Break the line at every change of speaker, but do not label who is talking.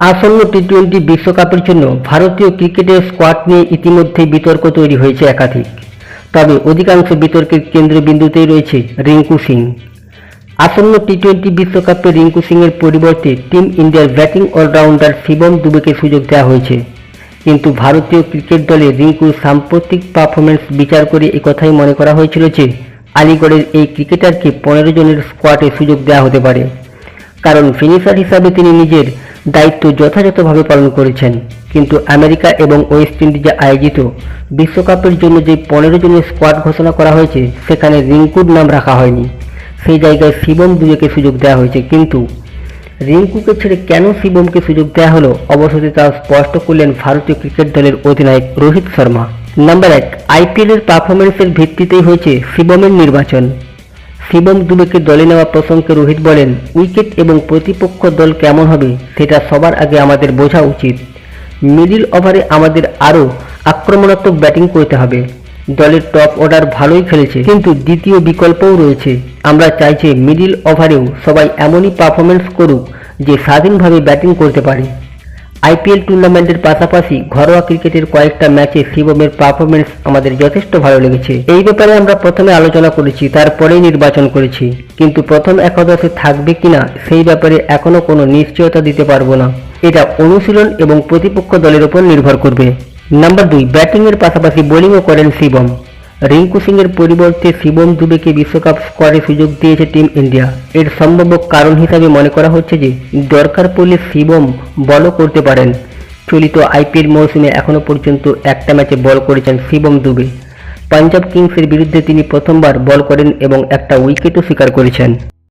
আসন্ন টি-20 বিশ্বকাপের জন্য ভারতীয় ক্রিকেটের স্কোয়াড নিয়ে ইতিমধ্যেই বিতর্ক তৈরি হয়েছে একাধিক। তবে অধিকাংশ বিতর্কের কেন্দ্রবিন্দুতেই রয়েছে রিঙ্কু সিং। আসন্ন টি-20 বিশ্বকাপে রিঙ্কু সিংয়ের পরিবর্তে টিম ইন্ডিয়ার ব্যাটিং অলরাউন্ডার শিবম দুবেকে সুযোগ দেওয়া হয়েছে। কিন্তু ভারতীয় ক্রিকেট দলে রিঙ্কুর সাম্প্রতিক পারফরমেন্স বিচার করে একথাই মনে করা হয়েছিল যে আলিগড়ের এই ক্রিকেটারকে 15 জনের স্কোয়াডে সুযোগ দেওয়া হতে পারে, কারণ ফিনিশার হিসাবে তিনি নিজের দায়িত্ব যথাযথভাবে পালন করেছেন। কিন্তু আমেরিকা এবং ওয়েস্ট ইন্ডিজে আয়োজিত বিশ্বকাপের জন্য যে 15 জনের স্কোয়াড ঘোষণা করা হয়েছে সেখানে রিঙ্কুর নাম রাখা হয়নি। সেই জায়গায় শিবম দুবেকে সুযোগ দেওয়া হয়েছে। কিন্তু রিঙ্কুকে ছেড়ে কেন শিবমকে সুযোগ দেওয়া হলো, অবশেষে তা স্পষ্ট করলেন ভারতীয় ক্রিকেট দলের অধিনায়ক রোহিত শর্মা। নাম্বার 1, আইপিএলের পারফরমেন্সের ভিত্তিতেই হয়েছে শিবমের নির্বাচন। শিবম দুবেকে দলে নেওয়া প্রসঙ্গে রোহিত বলেন, উইকেট এবং প্রতিপক্ষ দল কেমন হবে সেটা সবার আগে আমাদের বোঝা উচিত। মিডল ওভারে আমাদের আরও আক্রমণাত্মক ব্যাটিং করতে হবে। দলের টপ অর্ডার ভালোই খেলেছে, কিন্তু দ্বিতীয় বিকল্পও রয়েছে। আমরা চাই যে মিডল ওভারেও সবাই এমনই পারফরমেন্স করুক যে স্বাধীনভাবে ব্যাটিং করতে পারে। আইপিএল টুর্নামেন্টের পাশাপাশি ঘরোয়া ক্রিকেটের কয়েকটা ম্যাচে শিবমের পারফরমেন্স আমাদের যথেষ্ট ভালো লেগেছে। এই ব্যাপারে আমরা প্রথমে আলোচনা করেছি, তারপরেই নির্বাচন করেছি। কিন্তু প্রথম একাদশে থাকবে কিনা সেই ব্যাপারে এখনো কোনো নিশ্চয়তা দিতে পারবো না। এটা অনুশীলন এবং প্রতিপক্ষ দলের উপর নির্ভর করবে। নাম্বার 2, ব্যাটিংয়ের পাশাপাশি বোলিংও করেন শিবম। রিঙ্কু সিংয়ের পরিবর্তে শিবম দুবেকে বিশ্বকাপ স্কোয়াডে সুযোগ দিয়েছে টিম ইন্ডিয়া। এর সম্ভাব্য কারণ হিসাবে মনে করা হচ্ছে যে দরকার পড়লে শিবম বলও করতে পারেন। চলিত আইপিএল মৌসুমে এখনও পর্যন্ত একটা ম্যাচে বল করেছেন শিবম দুবে। পাঞ্জাব কিংসের বিরুদ্ধে তিনি প্রথমবার বল করেন এবং একটা উইকেটও শিকার করেছেন।